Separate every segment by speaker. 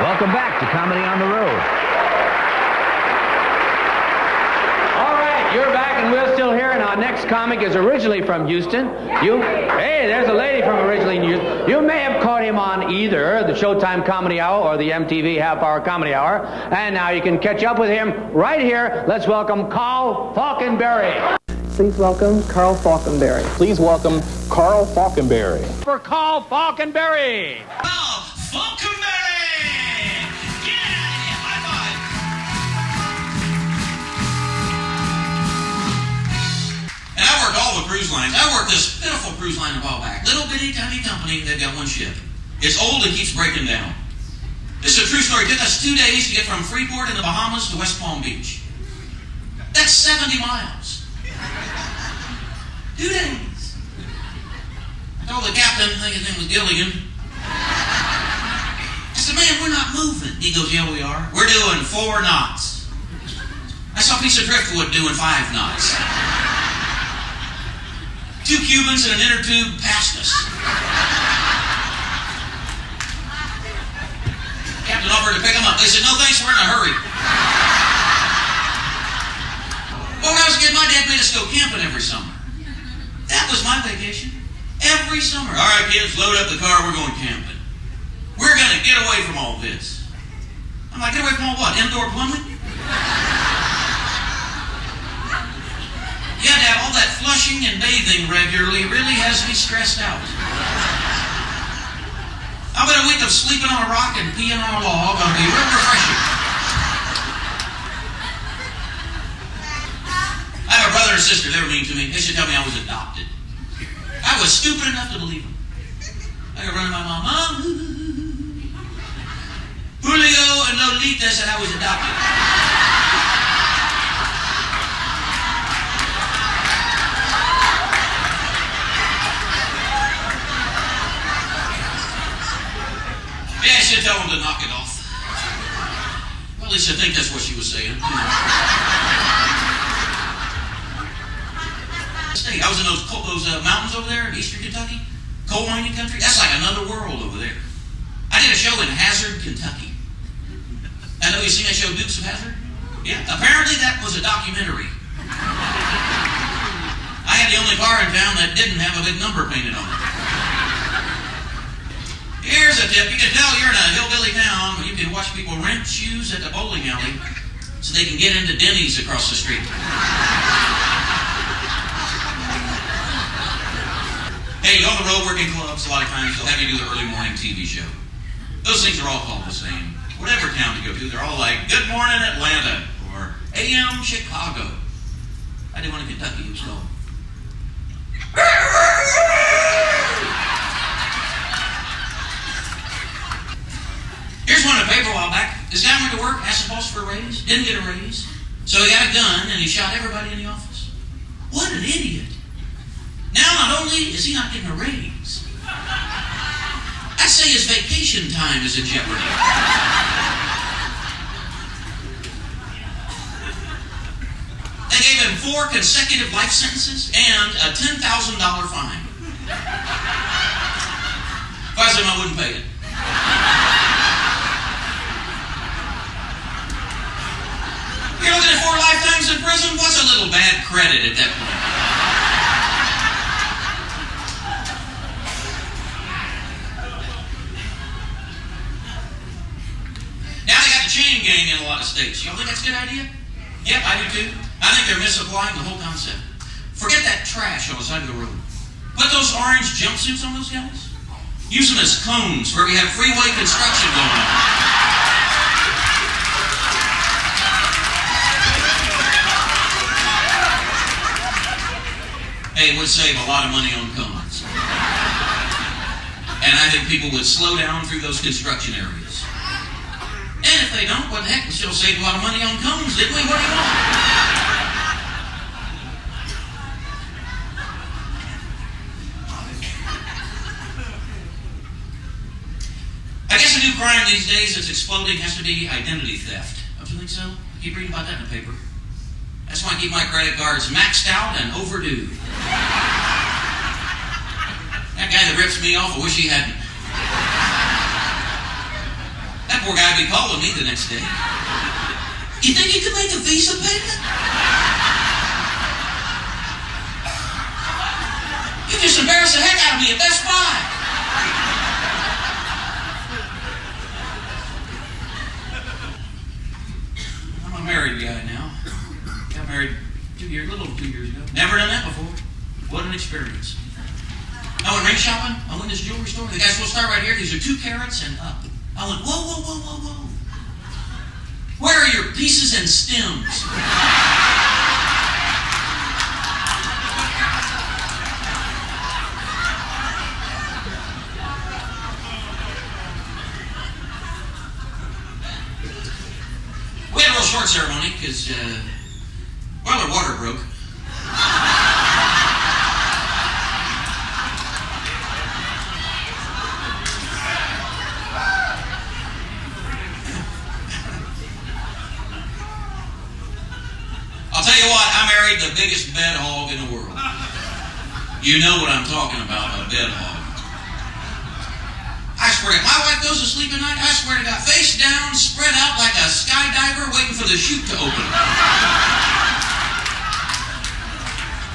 Speaker 1: Welcome back to Comedy on the Road.
Speaker 2: All right, you're back and we're still here, and our next comic is originally from Houston. Hey, there's a lady from originally in Houston. You may have caught him on either the Showtime Comedy Hour or the MTV Half-Hour Comedy Hour, and now you can catch up with him right here. Let's welcome Carl Faulkenberry.
Speaker 3: Please welcome Carl Faulkenberry.
Speaker 4: Please welcome Carl Faulkenberry.
Speaker 2: For Carl Faulkenberry.
Speaker 5: Carl Faulkenberry! Yeah, high five! And I worked all the cruise lines. I worked this pitiful cruise line a while back. Little bitty tiny company, they've got one ship. It's old and keeps breaking down. This is a true story. It took us 2 days to get from Freeport in the Bahamas to West Palm Beach. That's 70 miles. 2 days. I told the captain, I think his name was Gilligan. I said, man, we're not moving. He goes, yeah, we are. We're doing 4 knots. I saw a piece of driftwood doing 5 knots. 2 Cubans in an inner tube passed us. Captain offered to pick them up. They said, no thanks, we're in a hurry. Well, when I was a kid, my dad made us go camping every summer. That was my vacation. Every summer. All right, kids, load up the car. We're going camping. We're going to get away from all this. I'm like, get away from all what? Indoor plumbing? Yeah, Dad, all that flushing and bathing regularly really has me stressed out. How about a week of sleeping on a rock and peeing on a log? Going to be real refreshing. I have a brother and sister. They were mean to me. They should tell me I was adopted. I was stupid enough to believe them. I could run to my mom. Mom, Julio and Lolita said I was adopted. Yeah, I should tell them to knock it off. Well, at least I think that's what she was saying. I was in those mountains over there in eastern Kentucky, coal mining country. That's like another world over there. I did a show in Hazard, Kentucky. I know you've seen that show, Dukes of Hazzard? Yeah, apparently that was a documentary. I had the only car in town that didn't have a big number painted on it. Here's a tip. You can tell you're in a hillbilly town when you can watch people rent shoes at the bowling alley so they can get into Denny's across the street. Hey, you go on the road working clubs, a lot of times they'll have you do the early morning TV show. Those things are all called the same. Whatever town you go to, they're all like, Good Morning Atlanta, or AM Chicago. I did one in Kentucky, it was called. Here's one in the paper a while back. This guy went to work, asked the boss for a raise, didn't get a raise. So he got a gun and he shot everybody in the office. What an idiot. Now, not only is he not getting a raise, I'd say his vacation time is in jeopardy. They gave him 4 consecutive life sentences and a $10,000 fine. If I was him, I wouldn't pay it. You're looking at 4 lifetimes in prison? What's a little bad credit at that point? Chain gang in a lot of states. Y'all think that's a good idea? Yep, I do too. I think they're misapplying the whole concept. Forget that trash on the side of the road. Put those orange jumpsuits on those guys. Use them as cones where we have freeway construction going on. Hey, it would save a lot of money on cones. And I think people would slow down through those construction areas. And if they don't, what the heck, we still saved a lot of money on cones, didn't we? What do you want? I guess a new crime these days that's exploding has to be identity theft. Don't you think so? I keep reading about that in the paper. That's why I keep my credit cards maxed out and overdue. That guy that rips me off, I wish he hadn't. That poor guy would be calling me the next day. You think you could make a Visa payment? You just embarrassed the heck out of me at Best Buy. I'm a married guy now. Got married 2 years, a little over 2 years ago. Never done that before. What an experience. I went ring shopping. I went to this jewelry store. The guy's supposed to start right here. These are 2 carats and up. I went, whoa, whoa, whoa, whoa, whoa. Where are your pieces and stems? We had a real short ceremony because, well, our water broke. I'll tell you what, I married the biggest bed hog in the world. You know what I'm talking about, a bed hog. I swear to God, my wife goes to sleep at night, I swear to God, face down, spread out like a skydiver waiting for the chute to open.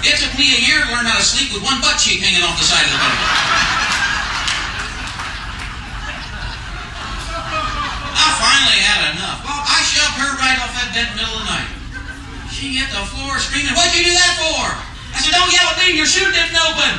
Speaker 5: It took me a year to learn how to sleep with one butt cheek hanging off the side of the bed. I finally had enough. Well, I shoved her right off that bed in the middle of the night. She hit the floor screaming, "What'd you do that for?" I said, "Don't yell at me, your chute didn't open."